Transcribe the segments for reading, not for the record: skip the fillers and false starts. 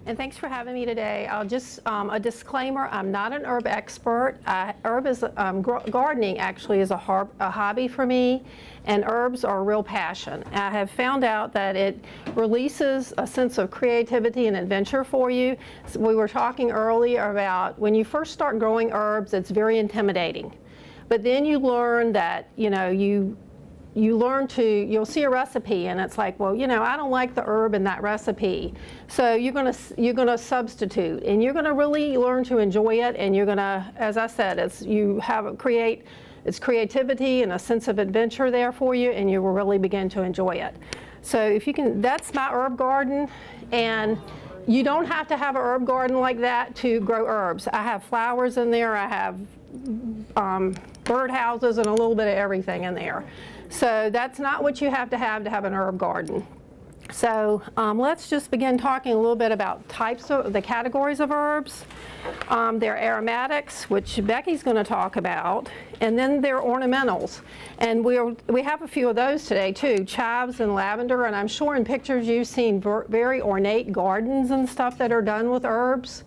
And thanks for having me today. I'll just, a disclaimer, I'm not an herb expert. Gardening actually is a hobby for me, and herbs are a real passion. I have found out that it releases a sense of creativity and adventure for you. So we were talking earlier about when you first start growing herbs, it's very intimidating. But then you learn that, you'll see a recipe and it's like, well, I don't like the herb in that recipe. So you're gonna substitute, and you're gonna really learn to enjoy it, and you're gonna, as I said, it's creativity and a sense of adventure there for you, and you will really begin to enjoy it. So if you can, that's my herb garden, and you don't have to have an herb garden like that to grow herbs. I have flowers in there, I have birdhouses, and a little bit of everything in there. So that's not what you have to have an herb garden. So let's just begin talking a little bit about types of the categories of herbs. They're aromatics, which Becky's going to talk about, and then they're ornamentals. And we have a few of those today too, chives and lavender, and I'm sure in pictures you've seen very ornate gardens and stuff that are done with herbs.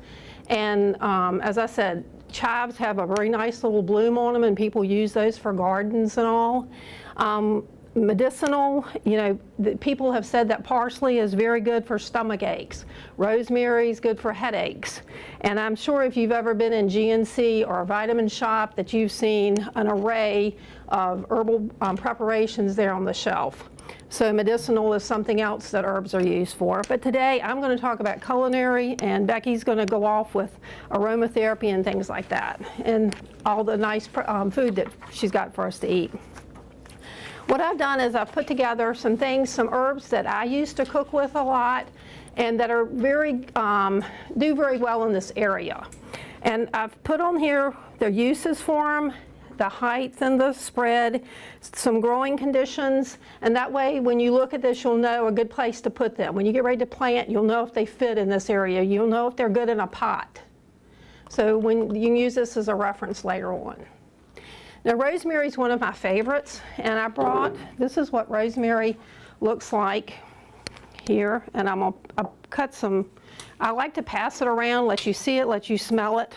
And as I said, chives have a very nice little bloom on them, and people use those for gardens and all. Medicinal, people have said that parsley is very good for stomach aches. Rosemary is good for headaches. And I'm sure if you've ever been in GNC or a vitamin shop that you've seen an array of herbal preparations there on the shelf. So medicinal is something else that herbs are used for. But today I'm going to talk about culinary, and Becky's going to go off with aromatherapy and things like that, and all the nice food that she's got for us to eat. What I've done is I've put together some herbs that I used to cook with a lot, and that are do very well in this area. And I've put on here the uses for them, the height and the spread, some growing conditions, and that way when you look at this you'll know a good place to put them. When you get ready to plant, you'll know if they fit in this area. You'll know if they're good in a pot. So when you can use this as a reference later on. Now rosemary is one of my favorites, and this is what rosemary looks like here, and I'll cut some. I like to pass it around, let you see it, let you smell it,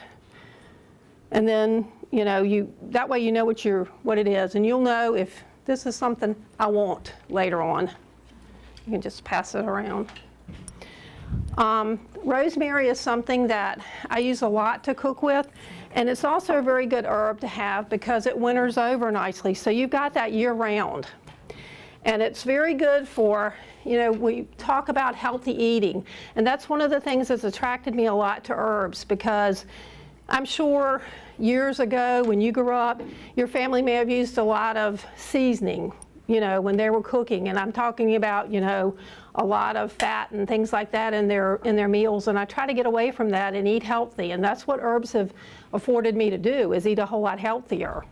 and then that way you know what it is, and you'll know if this is something I want later on. You can just pass it around. Rosemary is something that I use a lot to cook with, and it's also a very good herb to have because it winters over nicely, so you've got that year-round. And it's very good for, we talk about healthy eating, and that's one of the things that's attracted me a lot to herbs, because I'm sure years ago when you grew up, your family may have used a lot of seasoning, when they were cooking, and I'm talking about, a lot of fat and things like that in their meals, and I try to get away from that and eat healthy, and that's what herbs have afforded me to do, is eat a whole lot healthier.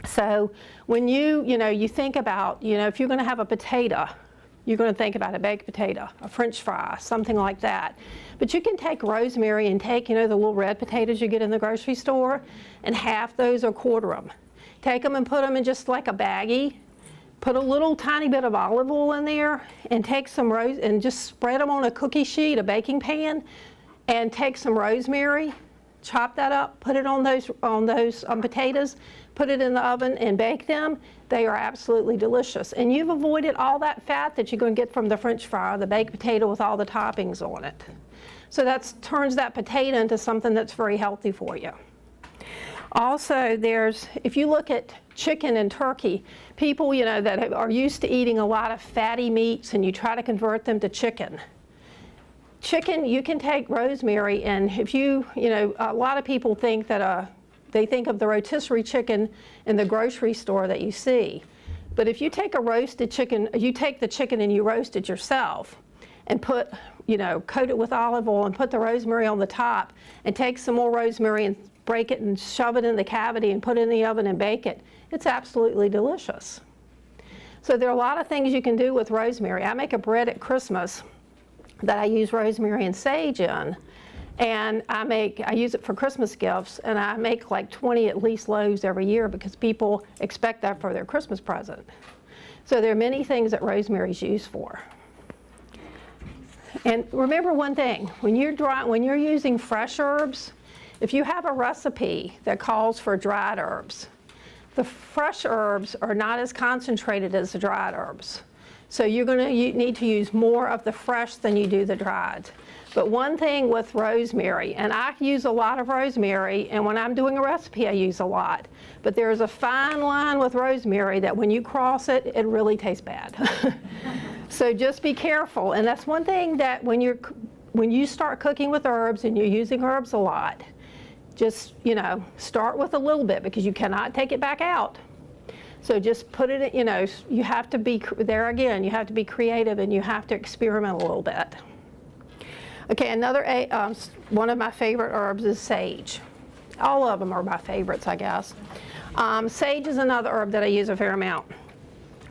So when you think about, if you're going to have a potato, you're going to think about a baked potato, a French fry, something like that. But you can take rosemary and take, the little red potatoes you get in the grocery store, and half those or quarter them. Take them and put them in just like a baggie. Put a little tiny bit of olive oil in there, and take some and just spread them on a cookie sheet, a baking pan, and take some rosemary, chop that up, put it on those potatoes, put it in the oven and bake them. They are absolutely delicious. And you've avoided all that fat that you're going to get from the French fry or the baked potato with all the toppings on it. So that turns that potato into something that's very healthy for you. Also, if you look at chicken and turkey, people, that are used to eating a lot of fatty meats, and you try to convert them to chicken. Chicken, you can take rosemary, and if a lot of people think that they think of the rotisserie chicken in the grocery store that you see. But if you take a roasted chicken, you take the chicken and you roast it yourself, and coat it with olive oil and put the rosemary on the top, and take some more rosemary and break it and shove it in the cavity and put it in the oven and bake it. It's absolutely delicious. So there are a lot of things you can do with rosemary. I make a bread at Christmas that I use rosemary and sage in, and I use it for Christmas gifts, and I make like 20 at least loaves every year because people expect that for their Christmas present. So there are many things that rosemary is used for. And remember one thing, when you're using fresh herbs, if you have a recipe that calls for dried herbs, the fresh herbs are not as concentrated as the dried herbs. So you need to use more of the fresh than you do the dried. But one thing with rosemary, and I use a lot of rosemary, and when I'm doing a recipe I use a lot, but there's a fine line with rosemary that when you cross it, it really tastes bad. So just be careful, and that's one thing that when you start cooking with herbs and you're using herbs a lot, just, start with a little bit because you cannot take it back out. So just put it, you have to be, there again, you have to be creative and you have to experiment a little bit. Okay, another, one of my favorite herbs is sage. All of them are my favorites, I guess. Sage is another herb that I use a fair amount.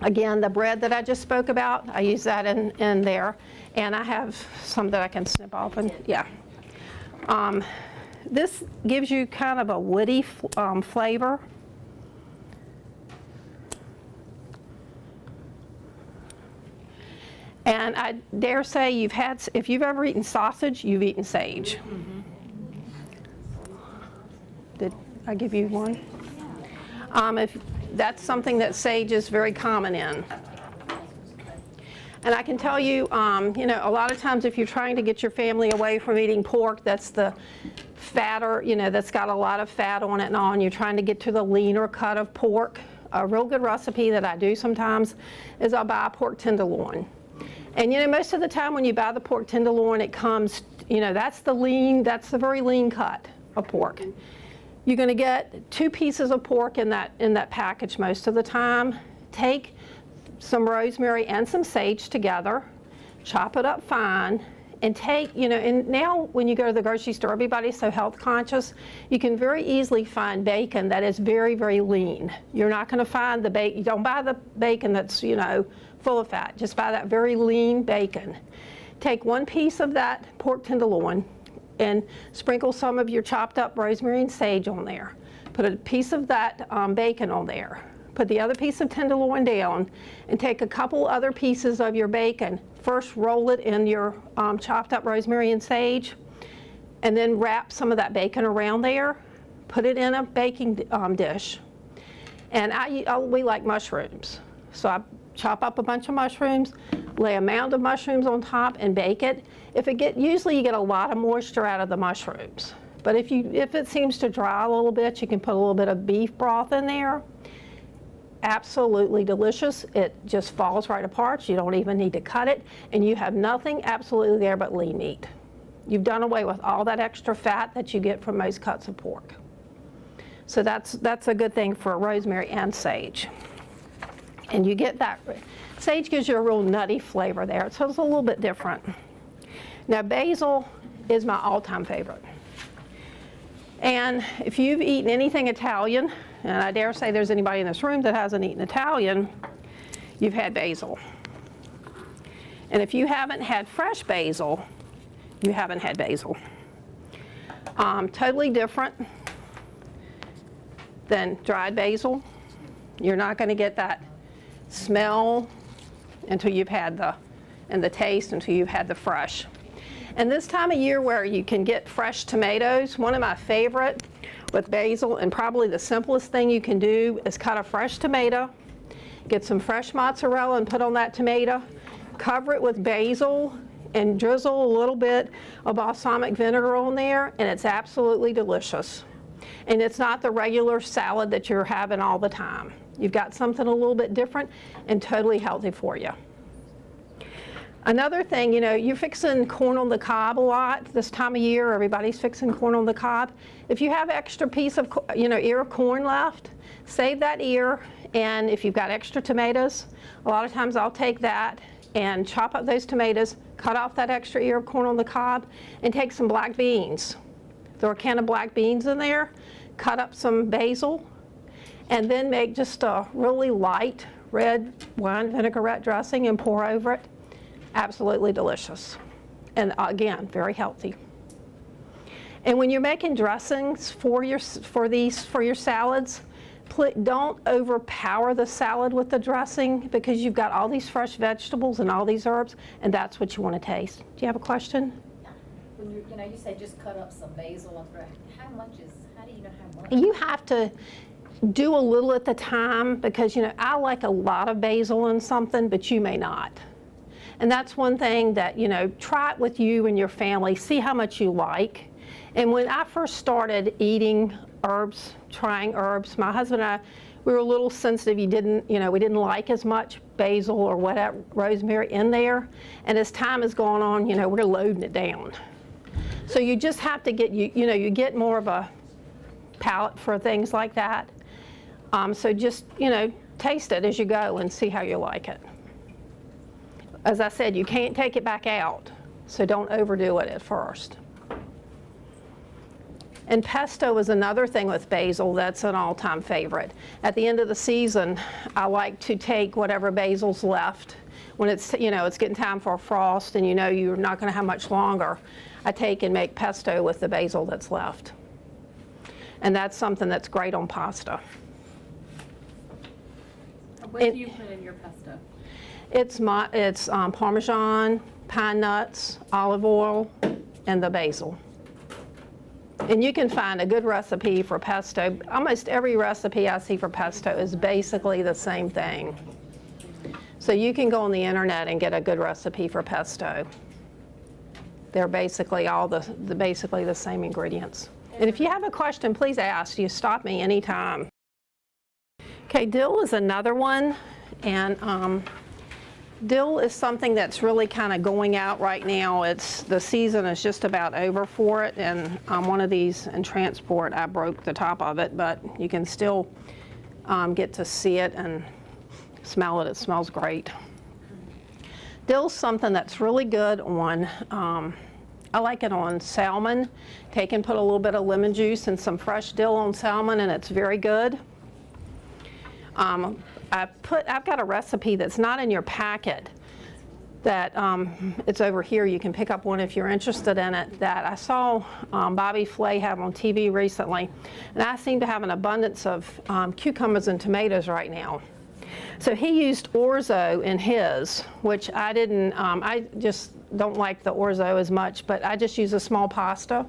Again, the bread that I just spoke about, I use that in there. And I have some that I can snip off, and yeah. This gives you kind of a woody flavor. And I dare say if you've ever eaten sausage, you've eaten sage. Mm-hmm. Did I give you one? If that's something that sage is very common in. And I can tell you, a lot of times if you're trying to get your family away from eating pork, that's the fatter, that's got a lot of fat on it and all, and you're trying to get to the leaner cut of pork. A real good recipe that I do sometimes is I'll buy a pork tenderloin. And most of the time when you buy the pork tenderloin, it comes, that's the very lean cut of pork. You're going to get 2 pieces of pork in that package most of the time. Take some rosemary and some sage together, chop it up fine, and take, and now when you go to the grocery store, everybody's so health conscious, you can very easily find bacon that is very, very lean. You're not going to find the bacon, you don't buy the bacon that's, full of fat. Just buy that very lean bacon. Take 1 piece of that pork tenderloin and sprinkle some of your chopped up rosemary and sage on there. Put a piece of that bacon on there. Put the other piece of tenderloin down and take a couple other pieces of your bacon. First roll it in your chopped up rosemary and sage, and then wrap some of that bacon around there. Put it in a baking dish. And we like mushrooms. So I chop up a bunch of mushrooms, lay a mound of mushrooms on top and bake it. Usually you get a lot of moisture out of the mushrooms. But if it seems to dry a little bit, you can put a little bit of beef broth in there. Absolutely delicious. It just falls right apart. You don't even need to cut it, and you have nothing absolutely there but lean meat. You've done away with all that extra fat that you get from most cuts of pork. So that's a good thing for rosemary and sage. And you get that. Sage gives you a real nutty flavor there, so it's a little bit different. Now basil is my all-time favorite. And if you've eaten anything Italian, and I dare say there's anybody in this room that hasn't eaten Italian, you've had basil. And if you haven't had fresh basil, you haven't had basil. Totally different than dried basil. You're not going to get that smell until you've had the taste until you've had the fresh. And this time of year where you can get fresh tomatoes, one of my favorite with basil, and probably the simplest thing you can do, is cut a fresh tomato, get some fresh mozzarella and put on that tomato, cover it with basil, and drizzle a little bit of balsamic vinegar on there, and it's absolutely delicious. And it's not the regular salad that you're having all the time. You've got something a little bit different and totally healthy for you. Another thing, you're fixing corn on the cob a lot this time of year. Everybody's fixing corn on the cob. If you have extra piece of, ear of corn left, save that ear. And if you've got extra tomatoes, a lot of times I'll take that and chop up those tomatoes, cut off that extra ear of corn on the cob, and take some black beans. Throw a can of black beans in there, cut up some basil, and then make just a really light red wine vinaigrette dressing and pour over it. Absolutely delicious. And again, very healthy. And when you're making dressings for your salads, Don't overpower the salad with the dressing because you've got all these fresh vegetables and all these herbs, and that's what you want to taste. Do you have a question? When you say just cut up some basil and throw, how do you know how much? You have to do a little at the time because, I like a lot of basil in something, but you may not. And that's one thing that, try it with you and your family, see how much you like. And when I first started eating herbs, trying herbs, my husband and I, we were a little sensitive. We didn't like as much basil or whatever, rosemary in there. And as time has gone on, we're loading it down. So you just have to get, you get more of a palate for things like that. So just, taste it as you go and see how you like it. As I said, you can't take it back out, so don't overdo it at first. And pesto is another thing with basil that's an all-time favorite. At the end of the season, I like to take whatever basil's left. When it's, it's getting time for a frost and you're not going to have much longer, I take and make pesto with the basil that's left. And that's something that's great on pasta. What do you put in your pesto? It's Parmesan, pine nuts, olive oil, and the basil. And you can find a good recipe for pesto. Almost every recipe I see for pesto is basically the same thing. So you can go on the internet and get a good recipe for pesto. They're basically all basically the same ingredients. And if you have a question, please ask. You stop me anytime. Okay, dill is another one, and dill is something that's really kind of going out right now. The season is just about over for it, and one of these in transport, I broke the top of it, but you can still get to see it and smell it. It smells great. Dill's something that's really good on, I like it on salmon. Take and put a little bit of lemon juice and some fresh dill on salmon, and it's very good. I've got a recipe that's not in your packet that it's over here. You can pick up one if you're interested in it, that I saw Bobby Flay have on TV recently. And I seem to have an abundance of cucumbers and tomatoes right now. So he used orzo in his, which I didn't, I just don't like the orzo as much, but I just use a small pasta.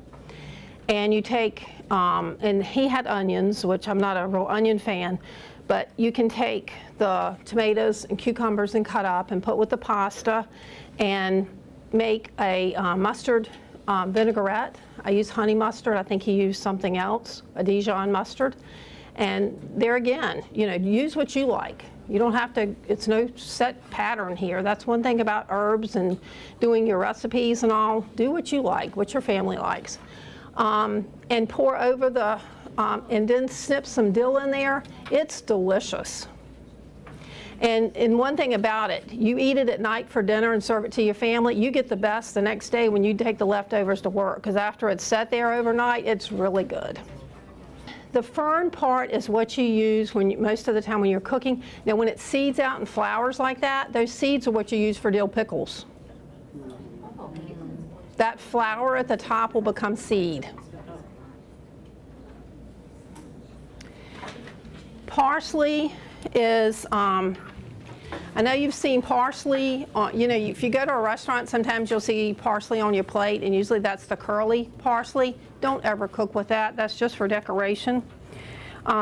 And you take, and he had onions, which I'm not a real onion fan, but you can take the tomatoes and cucumbers and cut up and put with the pasta and make a mustard vinaigrette. I use honey mustard. I think he used something else, a Dijon mustard. And there again, use what you like. You don't have to, it's no set pattern here. That's one thing about herbs and doing your recipes and all. Do what you like, what your family likes. And pour over the, and then snip some dill in there. It's delicious. And one thing about it, you eat it at night for dinner and serve it to your family, you get the best the next day when you take the leftovers to work, because after it's set there overnight, it's really good. The fern part is what you use most of the time when you're cooking. Now when it seeds out and flowers like that, those seeds are what you use for dill pickles. That flower at the top will become seed. Parsley is, I know you've seen parsley, if you go to a restaurant, sometimes you'll see parsley on your plate, and usually that's the curly parsley. Don't ever cook with that. That's just for decoration.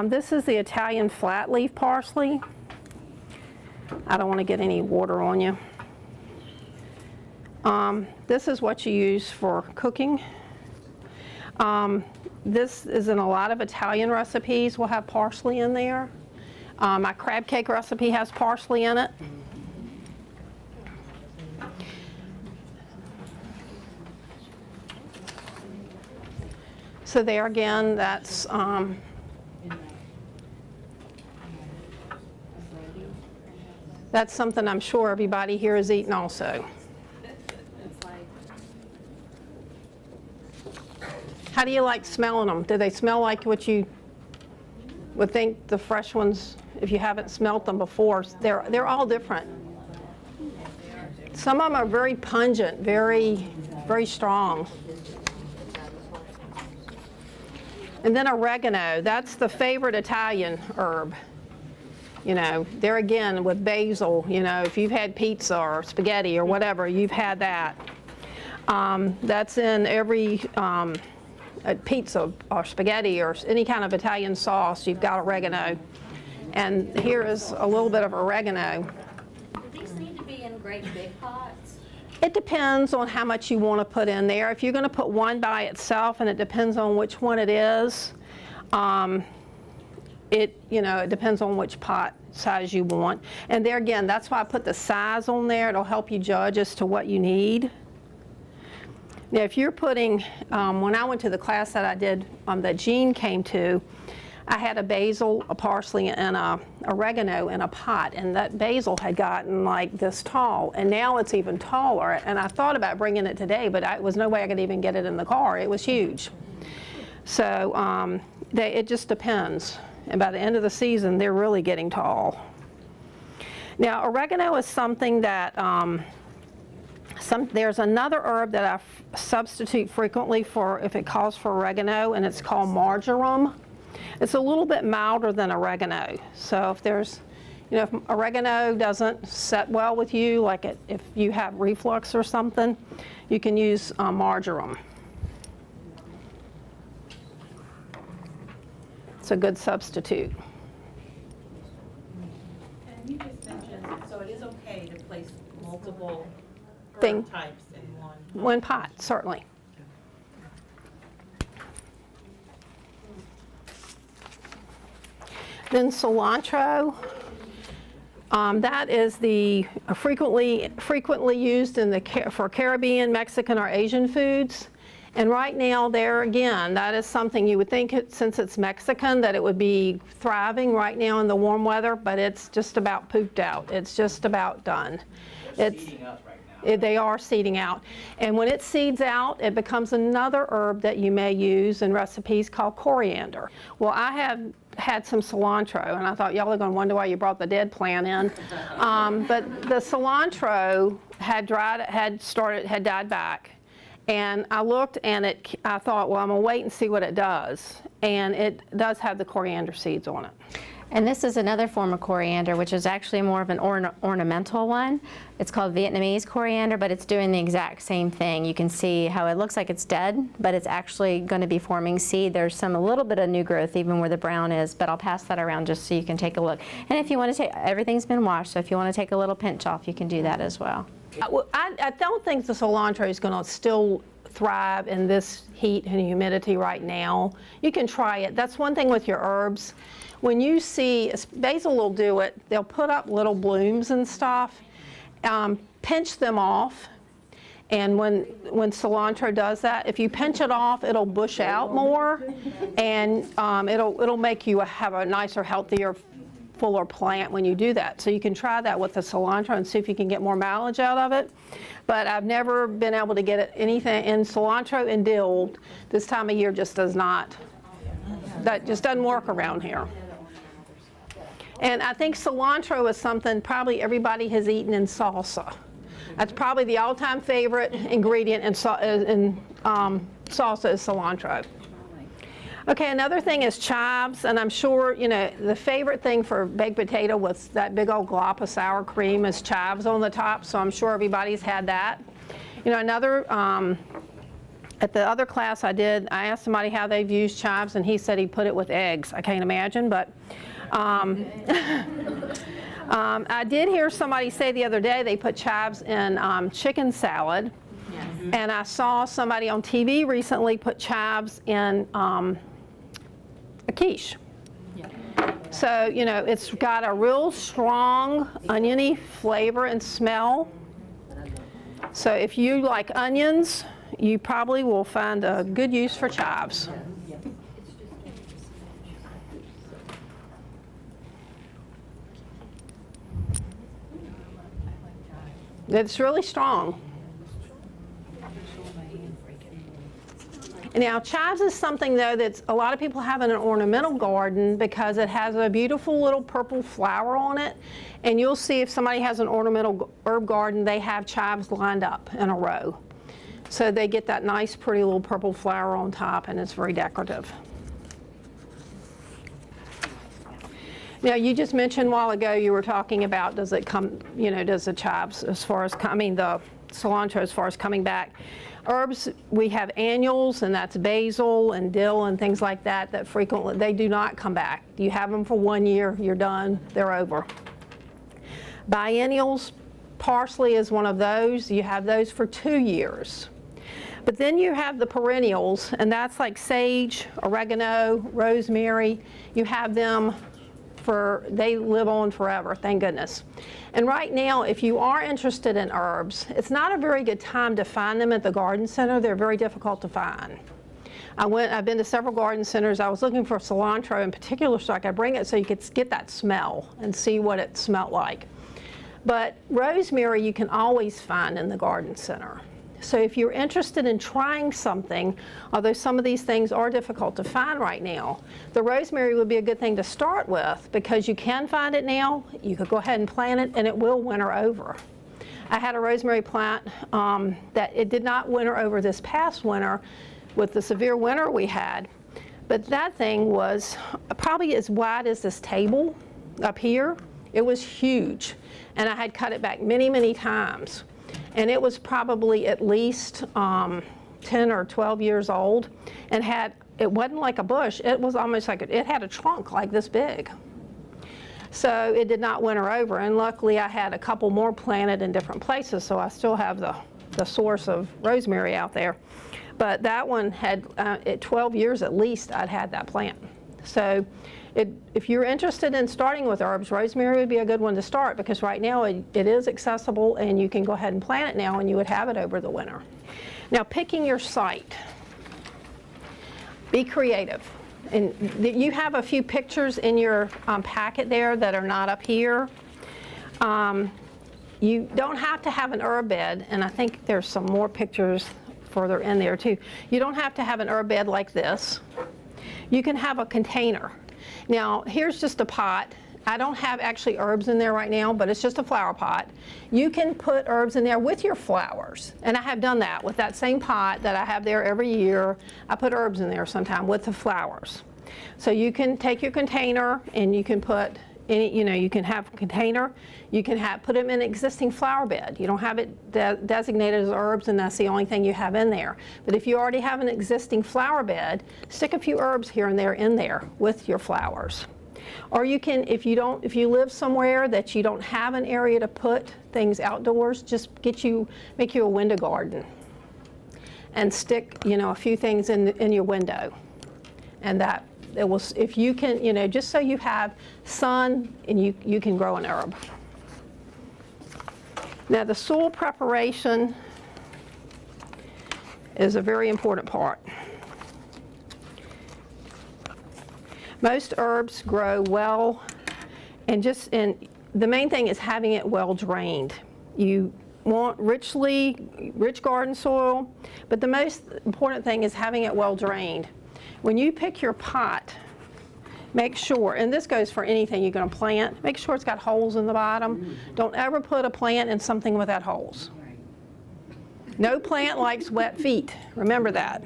This is the Italian flat leaf parsley. I don't want to get any water on you. This is what you use for cooking. This is in a lot of Italian recipes. We'll have parsley in there. My crab cake recipe has parsley in it. So there again, that's something I'm sure everybody here has eaten also. How do you like smelling them? Do they smell like what you would think the fresh ones, if you haven't smelt them before? They're all different. Some of them are very pungent, very, very strong. And then oregano, that's the favorite Italian herb. You know, there again with basil, you know, if you've had pizza or spaghetti or whatever, you've had that. That's in every pizza or spaghetti or any kind of Italian sauce, you've got oregano. And here is a little bit of oregano. Do these need to be in great big pots? It depends on how much you want to put in there. If you're going to put one by itself, and it depends on which one it is, it depends on which pot size you want. And there again, that's why I put the size on there. It'll help you judge as to what you need. Now, if you're putting, when I went to the class that I did, that Jean came to, I had a basil, a parsley, and a oregano in a pot, and that basil had gotten like this tall, and now it's even taller. And I thought about bringing it today, but there was no way I could even get it in the car. It was huge. So it just depends. And by the end of the season, they're really getting tall. Now, oregano is something that there's another herb that I substitute frequently for if it calls for oregano, and it's called marjoram. It's a little bit milder than oregano. So if there's, if oregano doesn't set well with you, like if you have reflux or something, you can use marjoram. It's a good substitute. And you just mentioned, so it is okay to place multiple Thing. herb types in one? One pot, certainly. Then cilantro. That is the frequently used for Caribbean, Mexican, or Asian foods. And right now, there again, that is something you would think, since it's Mexican, that it would be thriving right now in the warm weather, but it's just about pooped out. It's just about done. It's seeding up right now. They are seeding out. And when it seeds out, it becomes another herb that you may use in recipes called coriander. Well, I have had some cilantro, and I thought y'all are going to wonder why you brought the dead plant in. But the cilantro had died back. And I looked and I thought, well, I'm going to wait and see what it does. And it does have the coriander seeds on it. And this is another form of coriander, which is actually more of an ornamental one. It's called Vietnamese coriander, but it's doing the exact same thing. You can see how it looks like it's dead, but it's actually going to be forming seed. There's a little bit of new growth even where the brown is, but I'll pass that around just so you can take a look. And if you want to take, everything's been washed, so if you want to take a little pinch off, you can do that as well. I don't think the cilantro is going to still thrive in this heat and humidity right now. You can try it. That's one thing with your herbs. When you see, basil will do it, they'll put up little blooms and stuff. Pinch them off. And when cilantro does that, if you pinch it off, it'll bush out more, and it'll make you have a nicer, healthier, fuller plant when you do that. So you can try that with the cilantro and see if you can get more mileage out of it. But I've never been able to get anything in cilantro and dill. This time of year just does not. That just doesn't work around here. And I think cilantro is something probably everybody has eaten in salsa. That's probably the all-time favorite ingredient in salsa is cilantro. Okay, another thing is chives, and I'm sure, the favorite thing for baked potato with that big old glop of sour cream is chives on the top, so I'm sure everybody's had that. Another, at the other class I did, I asked somebody how they've used chives, and he said he put it with eggs. I can't imagine, but I did hear somebody say the other day they put chives in chicken salad. Yes. And I saw somebody on TV recently put chives in a quiche. Yeah. So, it's got a real strong oniony flavor and smell. So if you like onions, you probably will find a good use for chives. It's really strong. Now, chives is something, though, that a lot of people have in an ornamental garden because it has a beautiful little purple flower on it. And you'll see if somebody has an ornamental herb garden, they have chives lined up in a row. So they get that nice, pretty little purple flower on top, and it's very decorative. Now, you just mentioned a while ago, you were talking about, does it come, you know, does the chives as far as, the cilantro as far as coming back. Herbs, we have annuals, and that's basil and dill and things like that, that frequently, they do not come back. You have them for 1 year, you're done, they're over. Biennials, parsley is one of those. You have those for 2 years. But then you have the perennials, and that's like sage, oregano, rosemary. You have them they live on forever, thank goodness. And right now, if you are interested in herbs, it's not a very good time to find them at the garden center. They're very difficult to find. I've been to several garden centers. I was looking for cilantro in particular so I could bring it so you could get that smell and see what it smelled like. But rosemary you can always find in the garden center. So if you're interested in trying something, although some of these things are difficult to find right now, the rosemary would be a good thing to start with because you can find it now. You could go ahead and plant it and it will winter over. I had a rosemary plant that it did not winter over this past winter with the severe winter we had, but that thing was probably as wide as this table up here. It was huge, and I had cut it back many, many times. And it was probably at least 10 or 12 years old, and it wasn't like a bush, it was almost like it had a trunk like this big. So it did not winter over, and luckily I had a couple more planted in different places, so I still have the source of rosemary out there. But that one had, at 12 years at least, I'd had that plant. So if you're interested in starting with herbs, rosemary would be a good one to start because right now it is accessible and you can go ahead and plant it now and you would have it over the winter. Now, picking your site. Be creative. And you have a few pictures in your packet there that are not up here. You don't have to have an herb bed, and I think there's some more pictures further in there too. You don't have to have an herb bed like this. You can have a container. Now, here's just a pot. I don't have actually herbs in there right now, but it's just a flower pot. You can put herbs in there with your flowers, and I have done that with that same pot that I have there every year. I put herbs in there sometime with the flowers. So you can take your container and you can put any, you can have a container. You can put them in an existing flower bed. You don't have it designated as herbs and that's the only thing you have in there. But if you already have an existing flower bed, stick a few herbs here and there in there with your flowers. Or you can, if you live somewhere that you don't have an area to put things outdoors, just make you a window garden and stick, a few things in your window. And that it will, if you can, just so you have sun and you can grow an herb. Now, the soil preparation is a very important part. Most herbs grow well, and the main thing is having it well drained. You want rich garden soil, but the most important thing is having it well drained. When you pick your pot, make sure, and this goes for anything you're going to plant, make sure it's got holes in the bottom. Don't ever put a plant in something without holes. No plant likes wet feet. Remember that.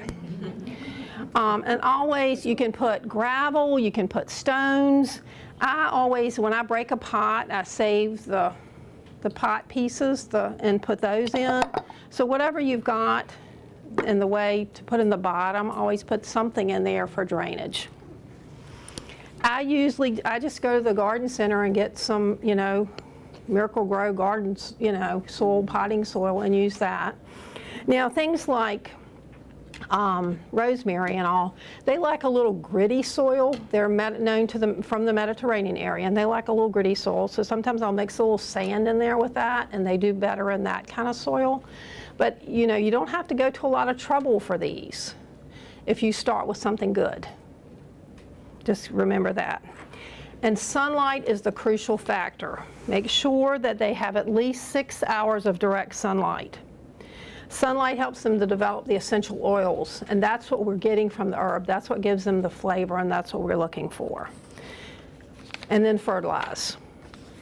And always, you can put gravel, you can put stones. I always, when I break a pot, I save the pot pieces and put those in. So whatever you've got in the way to put in the bottom, always put something in there for drainage. I just go to the garden center and get some, Miracle-Gro gardens, potting soil and use that. Now, things like rosemary and all, they like a little gritty soil. They're known from the Mediterranean area, and they like a little gritty soil. So sometimes I'll mix a little sand in there with that, and they do better in that kind of soil. But you don't have to go to a lot of trouble for these if you start with something good. Just remember that. And sunlight is the crucial factor. Make sure that they have at least 6 hours of direct sunlight. Sunlight helps them to develop the essential oils, and that's what we're getting from the herb. That's what gives them the flavor, and that's what we're looking for. And then fertilize.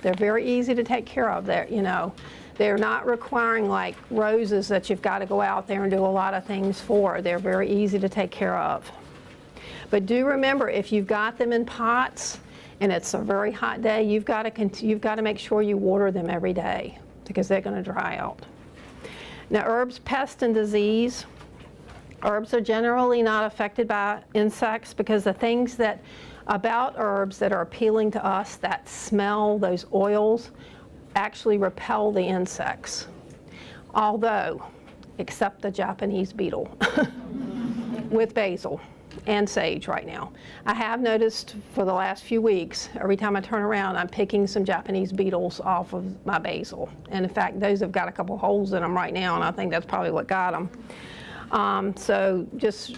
They're very easy to take care of. They're not requiring like roses that you've got to go out there and do a lot of things for. They're very easy to take care of. But do remember, if you've got them in pots and it's a very hot day, you've got to make sure you water them every day because they're going to dry out. Now, herbs, pest, and disease. Herbs are generally not affected by insects because the things that about herbs that are appealing to us, that smell, those oils, actually repel the insects. Although, except the Japanese beetle with basil and sage right now. I have noticed for the last few weeks, every time I turn around, I'm picking some Japanese beetles off of my basil. And in fact, those have got a couple holes in them right now, and I think that's probably what got them. So just,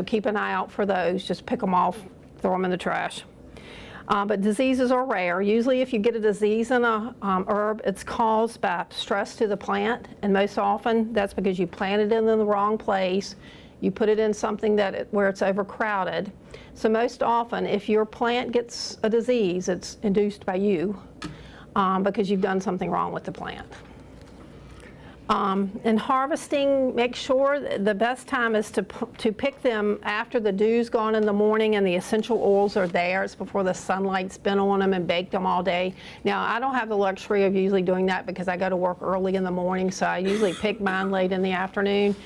keep an eye out for those. Just pick them off, throw them in the trash. But diseases are rare. Usually if you get a disease in a herb, it's caused by stress to the plant, and most often that's because you planted it in the wrong place. You put it in something where it's overcrowded. So most often if your plant gets a disease, it's induced by you because you've done something wrong with the plant. And harvesting, make sure the best time is to pick them after the dew's gone in the morning and the essential oils are there. It's before the sunlight's been on them and baked them all day. Now, I don't have the luxury of usually doing that because I go to work early in the morning, so I usually pick mine late in the afternoon.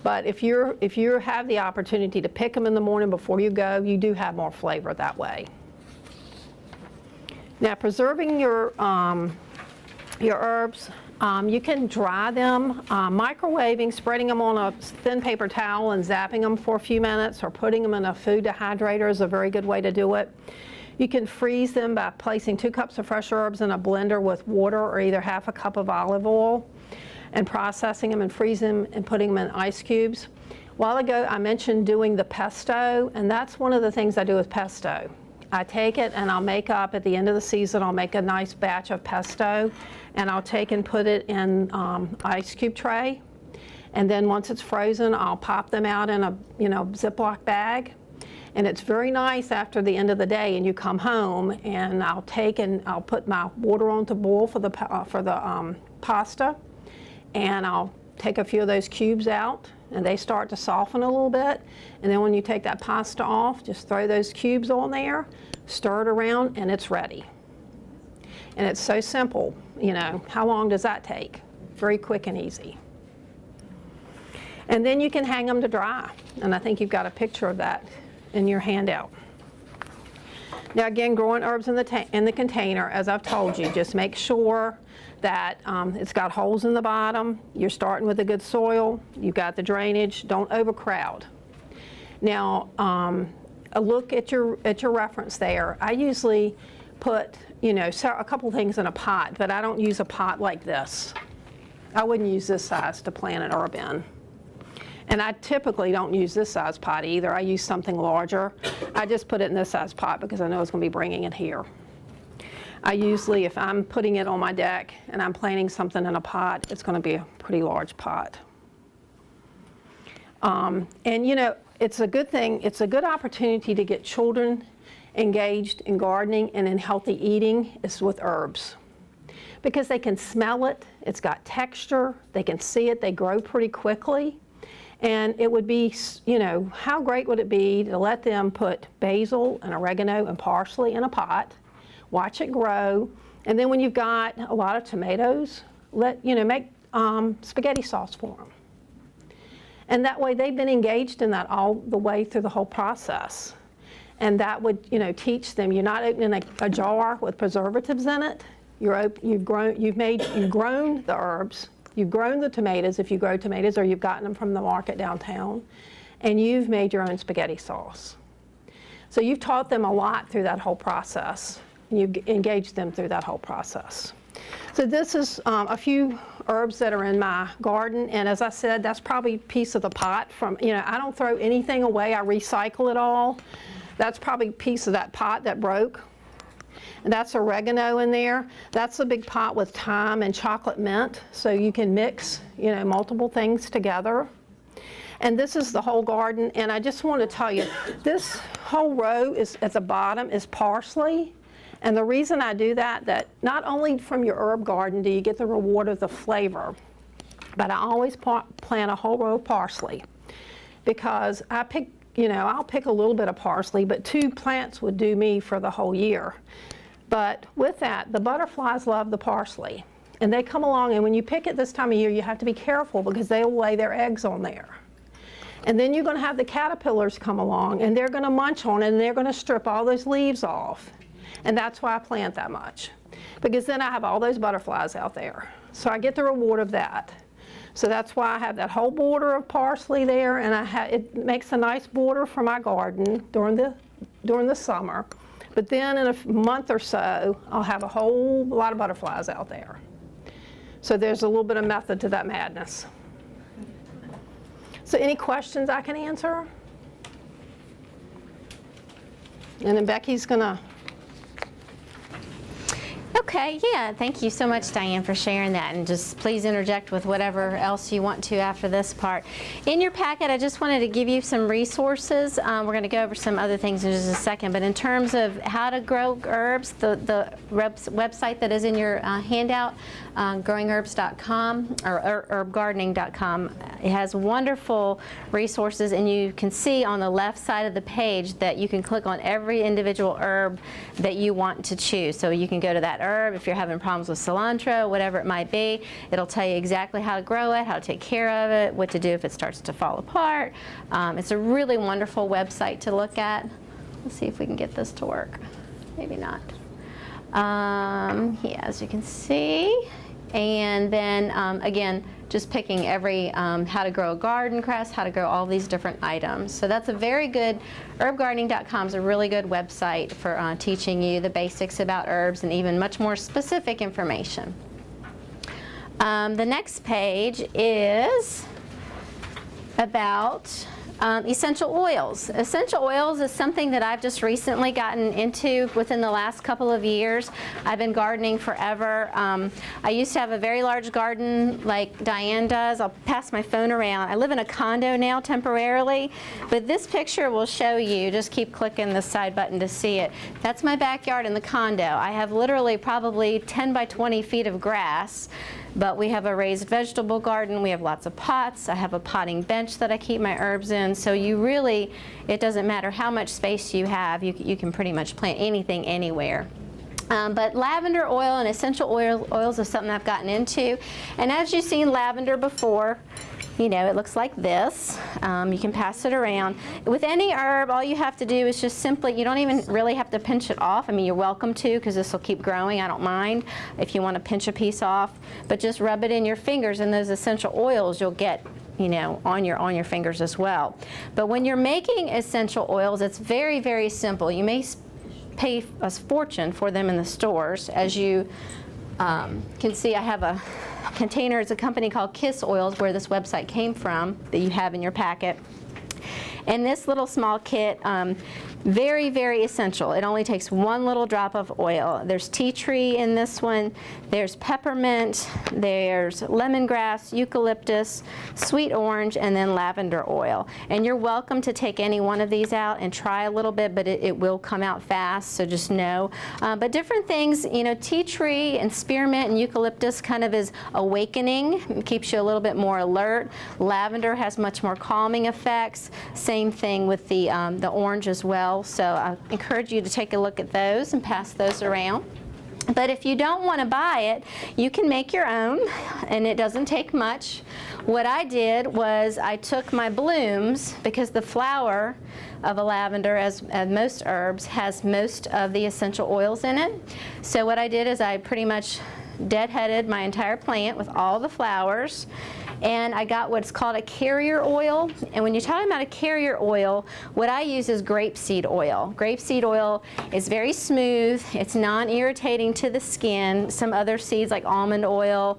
But if you have the opportunity to pick them in the morning before you go, you do have more flavor that way. Now, preserving your herbs. You can dry them, microwaving, spreading them on a thin paper towel and zapping them for a few minutes, or putting them in a food dehydrator is a very good way to do it. You can freeze them by placing 2 cups of fresh herbs in a blender with water or either half a cup of olive oil and processing them and freezing them and putting them in ice cubes. A while ago I mentioned doing the pesto, and that's one of the things I do with pesto. I take it and I'll make up at the end of the season, I'll make a nice batch of pesto, and I'll take and put it in ice cube tray. And then once it's frozen, I'll pop them out in a Ziploc bag. And it's very nice after the end of the day, and you come home, and I'll put my water on to boil for the pasta, and I'll take a few of those cubes out, and they start to soften a little bit. And then when you take that pasta off, just throw those cubes on there, stir it around, and it's ready. And it's so simple. How long does that take? Very quick and easy. And then you can hang them to dry. And I think you've got a picture of that in your handout. Now again, growing herbs in the container, as I've told you, just make sure that it's got holes in the bottom. You're starting with a good soil. You've got the drainage. Don't overcrowd. Now, a look at your reference there. I usually put a couple things in a pot, but I don't use a pot like this. I wouldn't use this size to plant an herb in. And I typically don't use this size pot either. I use something larger. I just put it in this size pot because I know it's going to be bringing it here. I usually, if I'm putting it on my deck and I'm planting something in a pot, it's going to be a pretty large pot. And it's a good thing. It's a good opportunity to get children engaged in gardening and in healthy eating is with herbs. Because they can smell it, it's got texture, they can see it, they grow pretty quickly. And it would be, how great would it be to let them put basil and oregano and parsley in a pot, watch it grow, and then when you've got a lot of tomatoes, make spaghetti sauce for them. And that way they've been engaged in that all the way through the whole process. And that would, teach them, you're not opening a jar with preservatives in it. You've grown the herbs. You've grown the tomatoes, if you grow tomatoes, or you've gotten them from the market downtown, and you've made your own spaghetti sauce. So you've taught them a lot through that whole process. You've engaged them through that whole process. So this is a few herbs that are in my garden, and as I said, that's probably a piece of the pot from, I don't throw anything away, I recycle it all. That's probably a piece of that pot that broke. And that's oregano in there. That's a big pot with thyme and chocolate mint, so you can mix, multiple things together. And this is the whole garden, and I just want to tell you, this whole row is at the bottom is parsley. And the reason I do that not only from your herb garden do you get the reward of the flavor, but I always plant a whole row of parsley because I pick, you know, I'll pick a little bit of parsley, but 2 plants would do me for the whole year. But with that, the butterflies love the parsley. And they come along, and when you pick it this time of year, you have to be careful because they'll lay their eggs on there. And then you're going to have the caterpillars come along, and they're going to munch on it, and they're going to strip all those leaves off. And that's why I plant that much, because then I have all those butterflies out there. So I get the reward of that. So that's why I have that whole border of parsley there, and it makes a nice border for my garden during the summer. But then in a month or so, I'll have a whole lot of butterflies out there. So there's a little bit of method to that madness. So any questions I can answer? And then Becky's gonna. Okay, yeah, thank you so much, Diane, for sharing that, and just please interject with whatever else you want to after this part. In your packet, I just wanted to give you some resources. We're going to go over some other things in just a second, but in terms of how to grow herbs, the website that is in your handout, growingherbs.com or herbgardening.com, it has wonderful resources, and you can see on the left side of the page that you can click on every individual herb that you want to choose. So you can go to that herb if you're having problems with cilantro, whatever it might be. It'll tell you exactly how to grow it, how to take care of it, what to do if it starts to fall apart. It's a really wonderful website to look at. Let's see if we can get this to work. Maybe not. Yeah, as you can see. And then again, just picking every how to grow a garden cress, how to grow all these different items. So that's a very good, herbgardening.com is a really good website for teaching you the basics about herbs and even much more specific information. The next page is about essential oils. Essential oils is something that I've just recently gotten into within the last couple of years. I've been gardening forever. I used to have a very large garden like Diane does. I'll pass my phone around. I live in a condo now temporarily, but this picture will show you, just keep clicking the side button to see it. That's my backyard in the condo. I have literally probably 10 by 20 feet of grass. But we have a raised vegetable garden, we have lots of pots, I have a potting bench that I keep my herbs in, so you really, it doesn't matter how much space you have, you can pretty much plant anything anywhere. But lavender oil and essential oils is something I've gotten into, and as you've seen lavender before, you know, it looks like this. You can pass it around. With any herb, all you have to do is just simply, you don't even really have to pinch it off. I mean, you're welcome to, because this will keep growing. I don't mind if you want to pinch a piece off, but just rub it in your fingers, and those essential oils you'll get, you know, on your fingers as well. But when you're making essential oils, it's very, very simple. You may pay a fortune for them in the stores. As you can see, I have a container. It's a company called Kiss Oils, where this website came from, that you have in your packet. And this little small kit, very, very essential. It only takes one little drop of oil. There's tea tree in this one, there's peppermint, there's lemongrass, eucalyptus, sweet orange, and then lavender oil. And you're welcome to take any one of these out and try a little bit, but it will come out fast, so just know. But different things, you know, tea tree and spearmint and eucalyptus kind of is awakening, it keeps you a little bit more alert. Lavender has much more calming effects. Same thing with the orange as well. So I encourage you to take a look at those and pass those around. But if you don't want to buy it, you can make your own, and it doesn't take much. What I did was I took my blooms, because the flower of a lavender, as most herbs, has most of the essential oils in it. So what I did is I pretty much deadheaded my entire plant with all the flowers, and I got what's called a carrier oil. And when you're talking about a carrier oil, what I use is grapeseed oil. Grapeseed oil is very smooth, it's non-irritating to the skin. Some other seeds like almond oil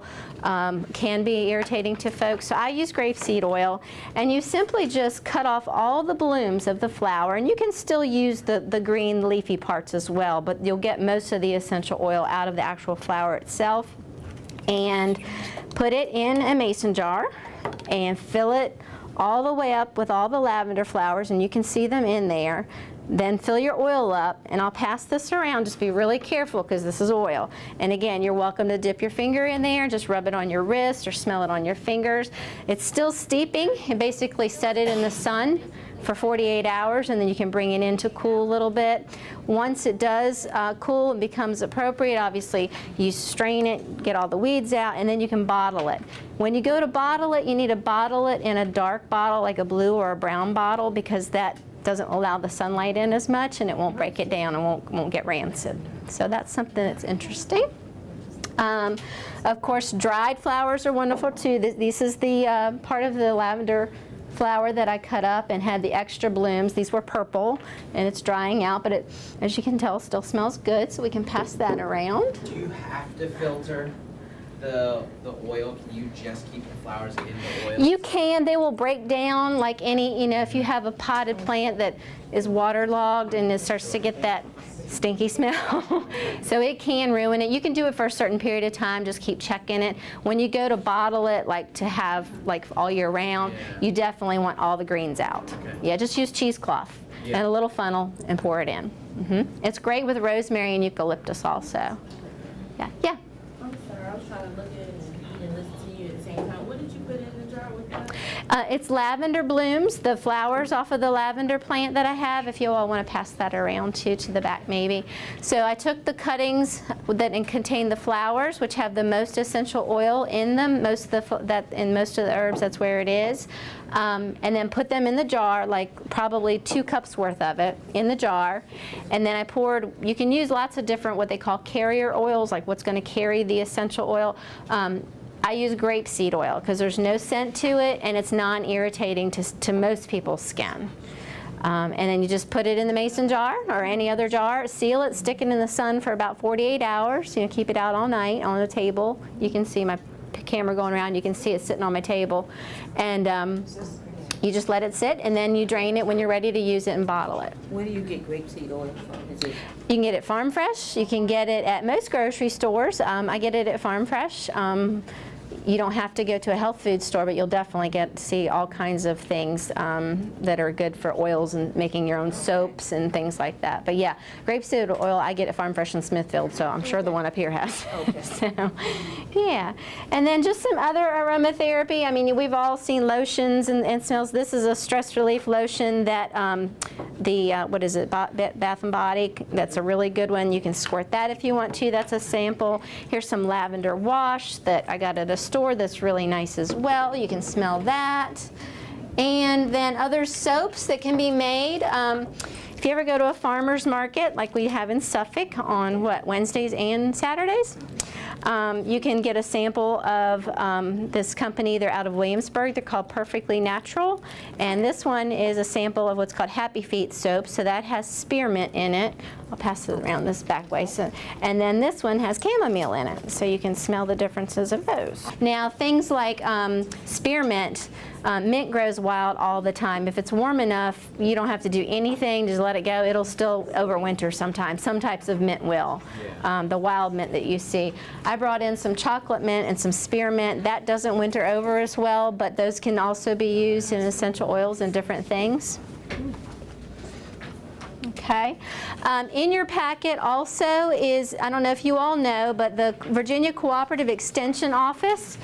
can be irritating to folks, so I use grapeseed oil. And you simply just cut off all the blooms of the flower, and you can still use the green leafy parts as well, but you'll get most of the essential oil out of the actual flower itself. And put it in a mason jar and fill it all the way up with all the lavender flowers, and you can see them in there. Then fill your oil up, and I'll pass this around. Just be really careful, because this is oil. And again, you're welcome to dip your finger in there, just rub it on your wrist or smell it on your fingers. It's still steeping, and basically set it in the sun for 48 hours, and then you can bring it in to cool a little bit. Once it does cool and becomes appropriate, obviously you strain it, get all the weeds out, and then you can bottle it. When you go to bottle it, you need to bottle it in a dark bottle, like a blue or a brown bottle, because that doesn't allow the sunlight in as much, and it won't break it down and won't get rancid. So that's something that's interesting. Of course, dried flowers are wonderful too. This is the part of the lavender flower that I cut up and had the extra blooms. These were purple, and it's drying out, but it, as you can tell, still smells good, so we can pass that around. Do you have to filter the oil? Can you just keep the flowers in the oil? You can. They will break down like any, if you have a potted plant that is waterlogged and it starts to get that stinky smell. So it can ruin it. You can do it for a certain period of time, just keep checking it. When you go to bottle it, like to have like all year round, you definitely want all the greens out. Okay. Yeah, just use cheesecloth Yeah. and a little funnel and pour it in. It's great with rosemary and eucalyptus also. Yeah. I'm sorry, I was trying to look at it and listen to you at the same time. What did you put in the jar with that? It's lavender blooms, the flowers off of the lavender plant that I have, if you all want to pass that around too, to the back maybe. So I took the cuttings that contain the flowers, which have the most essential oil in them, in most of the herbs, that's where it is, and then put them in the jar, like probably 2 cups worth of it in the jar. And then I poured, you can use lots of different what they call carrier oils, like what's going to carry the essential oil. I use grapeseed oil because there's no scent to it and it's non-irritating to most people's skin. And then you just put it in the mason jar or any other jar, seal it, stick it in the sun for about 48 hours. Keep it out all night on the table. You can see my camera going around. You can see it sitting on my table. And you just let it sit, and then you drain it when you're ready to use it and bottle it. Where do you get grapeseed oil from? Is it? You can get it Farm Fresh. You can get it at most grocery stores. I get it at Farm Fresh. You don't have to go to a health food store, but you'll definitely get to see all kinds of things that are good for oils and making your own soaps and things like that. But yeah, grapeseed oil I get at Farm Fresh in Smithfield, so I'm sure the one up here has. Okay. So, yeah. And then just some other aromatherapy. I mean, we've all seen lotions and smells. This is a stress relief lotion that what is it, Bath and Body. That's a really good one. You can squirt that if you want to. That's a sample. Here's some lavender wash that I got at a store that's really nice as well. You can smell that. And then other soaps that can be made. If you ever go to a farmer's market like we have in Suffolk on Wednesdays and Saturdays, you can get a sample of this company. They're out of Williamsburg. They're called Perfectly Natural. And this one is a sample of what's called Happy Feet soap. So that has spearmint in it. I'll pass it around this back way. So, and then this one has chamomile in it. So you can smell the differences of those. Now things like spearmint, mint grows wild all the time. If it's warm enough, you don't have to do anything, just let it go. It'll still overwinter sometimes. Some types of mint will, the wild mint that you see. I brought in some chocolate mint and some spearmint. That doesn't winter over as well, but those can also be used in essential oils and different things. Okay. In your packet also is, I don't know if you all know, but the Virginia Cooperative Extension Office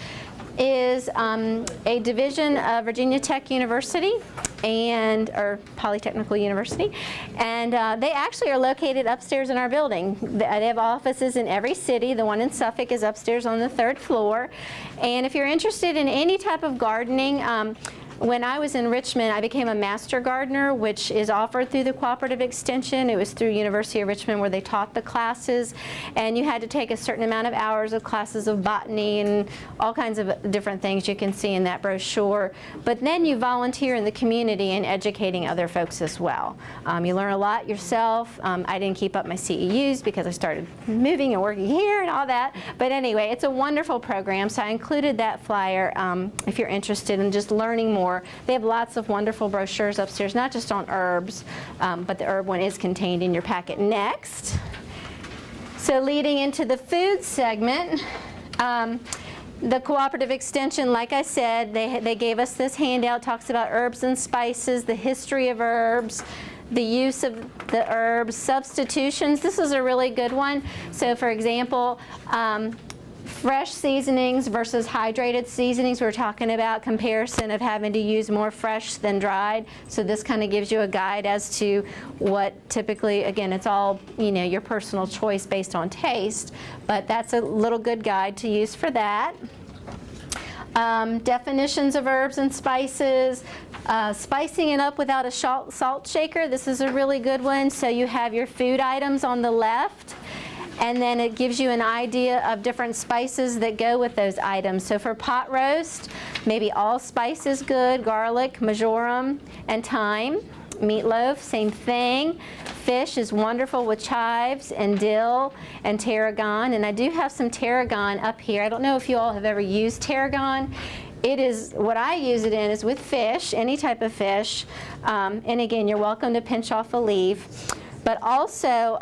is a division of Virginia Tech University or Polytechnical University, and they actually are located upstairs in our building. They have offices in every city. The one in Suffolk is upstairs on the 3rd floor. And if you're interested in any type of gardening, when I was in Richmond, I became a master gardener, which is offered through the Cooperative Extension. It was through University of Richmond where they taught the classes, and you had to take a certain amount of hours of classes of botany and all kinds of different things you can see in that brochure. But then you volunteer in the community and educating other folks as well. You learn a lot yourself. I didn't keep up my CEUs because I started moving and working here and all that. But anyway, it's a wonderful program, so I included that flyer if you're interested in just learning more. They have lots of wonderful brochures upstairs, not just on herbs, but the herb one is contained in your packet next. So leading into the food segment, the Cooperative Extension, like I said, they gave us this handout, talks about herbs and spices, the history of herbs, the use of the herbs, substitutions. This is a really good one. So for example, fresh seasonings versus hydrated seasonings. We're talking about comparison of having to use more fresh than dried. So this kind of gives you a guide as to what typically, again, it's all, you know, your personal choice based on taste, but that's a little good guide to use for that. Definitions of herbs and spices, spicing it up without a salt shaker. This is a really good one. So you have your food items on the left, and then it gives you an idea of different spices that go with those items. So for pot roast, maybe allspice is good, garlic, marjoram, and thyme. Meatloaf, same thing. Fish is wonderful with chives and dill and tarragon. And I do have some tarragon up here. I don't know if you all have ever used tarragon. It is, what I use it in is with fish, any type of fish. And again, you're welcome to pinch off a leaf. But also,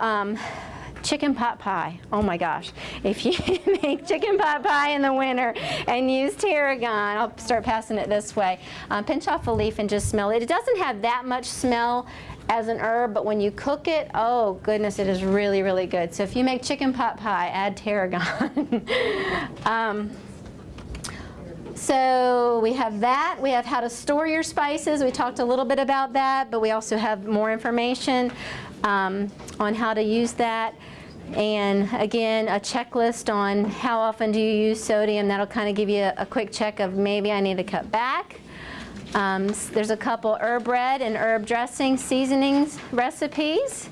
chicken pot pie. Oh my gosh. If you make chicken pot pie in the winter and use tarragon, I'll start passing it this way. Pinch off a leaf and just smell it. It doesn't have that much smell as an herb, but when you cook it, oh goodness, it is really, really good. So if you make chicken pot pie, add tarragon. So we have that. We have how to store your spices. We talked a little bit about that, but we also have more information on how to use that. And again, a checklist on how often do you use sodium. That'll kind of give you a quick check of maybe I need to cut back. There's a couple herb bread and herb dressing seasonings recipes.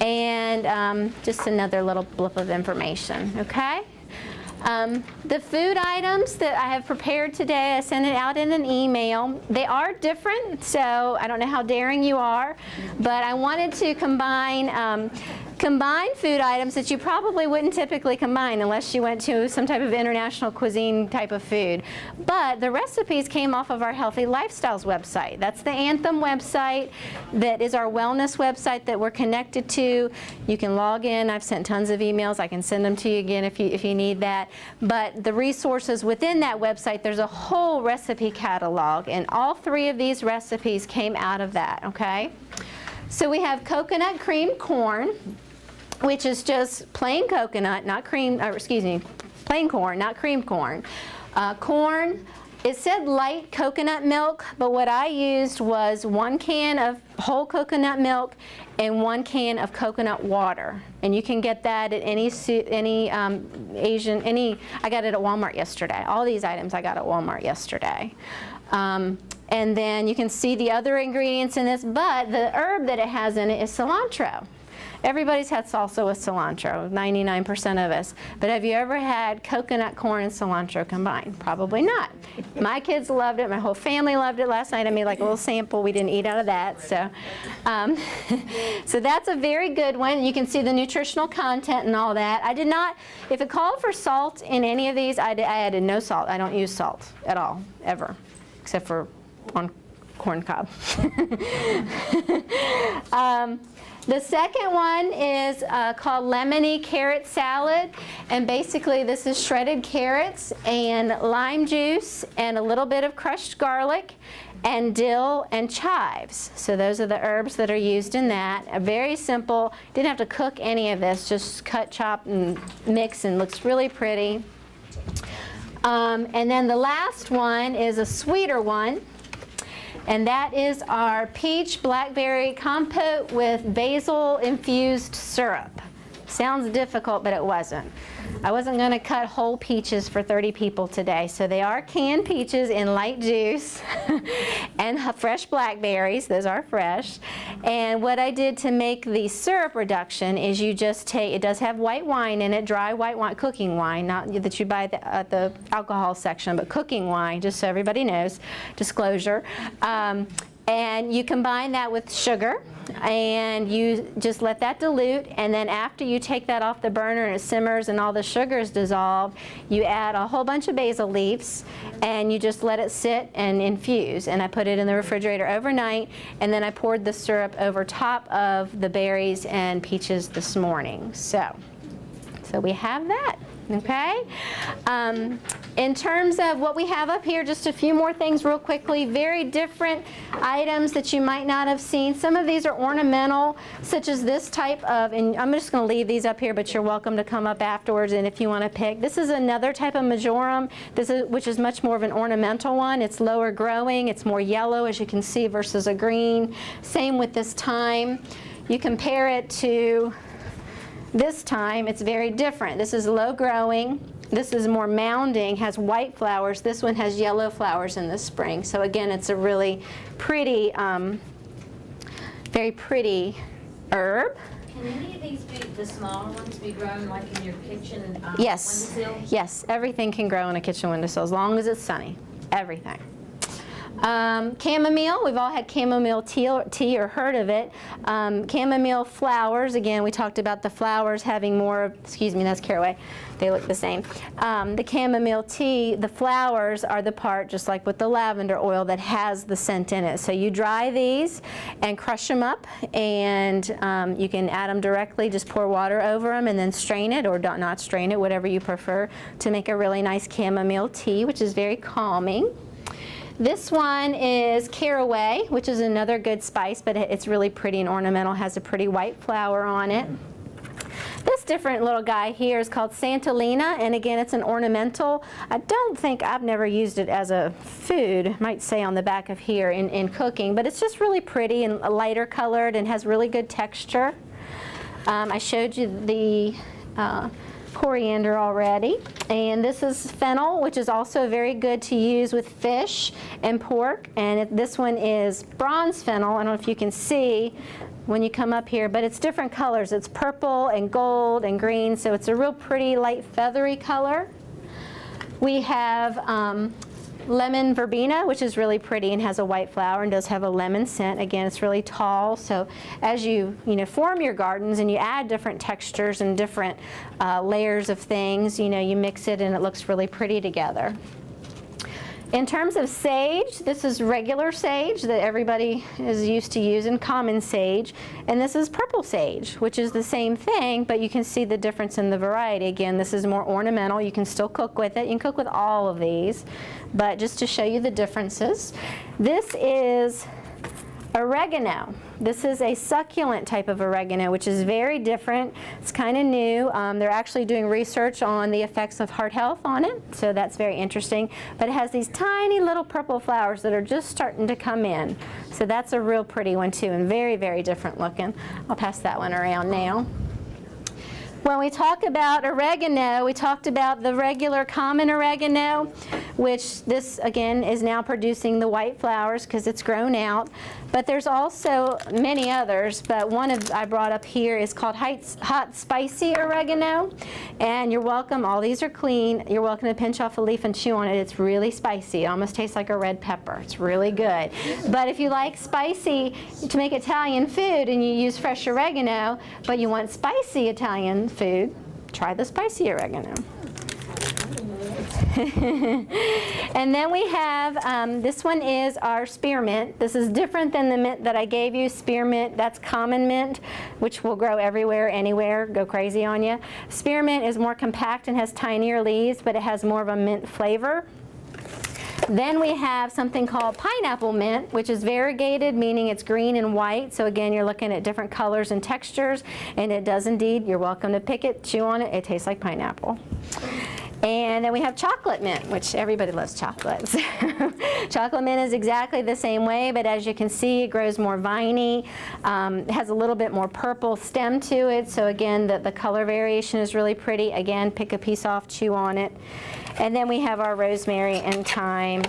And just another little blip of information, okay? The food items that I have prepared today, I sent it out in an email. They are different, so I don't know how daring you are, but I wanted to combine food items that you probably wouldn't typically combine unless you went to some type of international cuisine type of food. But the recipes came off of our Healthy Lifestyles website. That's the Anthem website that is our wellness website that we're connected to. You can log in. I've sent tons of emails. I can send them to you again if you need that. But the resources within that website, there's a whole recipe catalog, and all three of these recipes came out of that, okay? So we have coconut cream corn, which is just plain coconut, not cream, plain corn, not cream corn. Corn, it said light coconut milk, but what I used was 1 can of whole coconut milk and 1 can of coconut water. And you can get that at any I got it at Walmart yesterday. All these items I got at Walmart yesterday. And then you can see the other ingredients in this, but the herb that it has in it is cilantro. Everybody's had salsa with cilantro, 99% of us. But have you ever had coconut corn and cilantro combined? Probably not. My kids loved it. My whole family loved it. Last night I made like a little sample. We didn't eat out of that. So, so that's a very good one. You can see the nutritional content and all that. I did not, if it called for salt in any of these, I added no salt. I don't use salt at all, ever, except for on corn cob. The second one is called lemony carrot salad, and basically this is shredded carrots and lime juice and a little bit of crushed garlic and dill and chives. So those are the herbs that are used in that. Very simple. Didn't have to cook any of this, just cut, chop, and mix, and looks really pretty. And then the last one is a sweeter one. And that is our peach blackberry compote with basil infused syrup. Sounds difficult, but it wasn't. I wasn't going to cut whole peaches for 30 people today. So they are canned peaches in light juice and fresh blackberries. Those are fresh. And what I did to make the syrup reduction is you just take, it does have white wine in it, dry white wine, cooking wine, not that you buy at the alcohol section, but cooking wine, just so everybody knows, disclosure. And you combine that with sugar, and you just let that dilute, and then after you take that off the burner and it simmers and all the sugar is dissolved, you add a whole bunch of basil leaves, and you just let it sit and infuse. And I put it in the refrigerator overnight, and then I poured the syrup over top of the berries and peaches this morning. So we have that. Okay? In terms of what we have up here, just a few more things real quickly. Very different items that you might not have seen. Some of these are ornamental, such as this type of, and I'm just going to leave these up here, but you're welcome to come up afterwards and if you want to pick. This is another type of majorum, which is much more of an ornamental one. It's lower growing. It's more yellow, as you can see, versus a green. Same with this thyme. You compare it to this thyme, it's very different. This is low growing. This is more mounding, has white flowers. This one has yellow flowers in the spring. So again, it's a really pretty, very pretty herb. Can any of these be, the smaller ones, be grown like in your kitchen Yes, windowsill? yes, everything can grow in a kitchen windowsill as long as it's sunny. Everything. Chamomile, we've all had chamomile tea or heard of it. Chamomile flowers, again, we talked about the flowers having more, excuse me, that's caraway. They look the same. The chamomile tea, the flowers are the part, just like with the lavender oil, that has the scent in it. So you dry these and crush them up, and you can add them directly, just pour water over them and then strain it, or not strain it, whatever you prefer, to make a really nice chamomile tea, which is very calming. This one is caraway, which is another good spice, but it's really pretty and ornamental, has a pretty white flower on it. This different little guy here is called Santolina, and again, it's an ornamental. I've never used it as a food, it might say on the back of here, in cooking, but it's just really pretty and lighter colored and has really good texture. I showed you the coriander already, and this is fennel, which is also very good to use with fish and pork, and this one is bronze fennel. I don't know if you can see when you come up here, but it's different colors. It's purple and gold and green, so it's a real pretty light feathery color. We have lemon verbena, which is really pretty and has a white flower and does have a lemon scent. Again, it's really tall, so as you form your gardens and you add different textures and different layers of things, you mix it and it looks really pretty together. In terms of sage, this is regular sage that everybody is used to using, common sage, and this is purple sage, which is the same thing, but you can see the difference in the variety. Again, this is more ornamental. You can still cook with it. You can cook with all of these, but just to show you the differences. This is oregano. This is a succulent type of oregano, which is very different. It's kind of new. They're actually doing research on the effects of heart health on it, so that's very interesting. But it has these tiny little purple flowers that are just starting to come in. So that's a real pretty one too, and very, very different looking. I'll pass that one around now. When we talk about oregano, we talked about the regular common oregano, which this, again, is now producing the white flowers because it's grown out. But there's also many others, but one I brought up here is called hot spicy oregano. And you're welcome, all these are clean, you're welcome to pinch off a leaf and chew on it. It's really spicy. It almost tastes like a red pepper. It's really good. But if you like spicy to make Italian food and you use fresh oregano, but you want spicy Italian food, try the spicy oregano. And then we have, this one is our spearmint. This is different than the mint that I gave you. Spearmint, that's common mint, which will grow everywhere, anywhere, go crazy on you. Spearmint is more compact and has tinier leaves, but it has more of a mint flavor. Then we have something called pineapple mint, which is variegated, meaning it's green and white. So again, you're looking at different colors and textures, and it does indeed, you're welcome to pick it, chew on it, it tastes like pineapple. And then we have chocolate mint, which everybody loves chocolates. Chocolate mint is exactly the same way, but as you can see, it grows more viney. It has a little bit more purple stem to it, so again, the color variation is really pretty. Again, pick a piece off, chew on it. And then we have our rosemary and thyme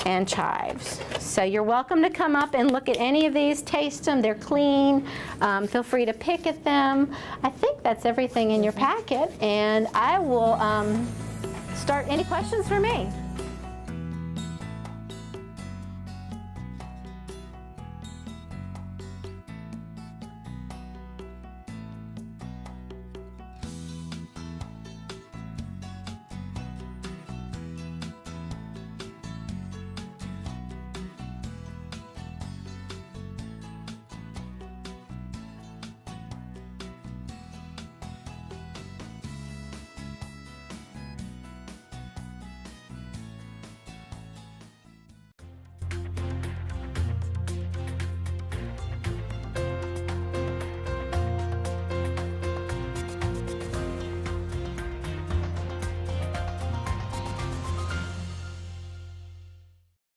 and chives. So you're welcome to come up and look at any of these, taste them, they're clean. Feel free to pick at them. I think that's everything in your packet, and I will start. Any questions for me?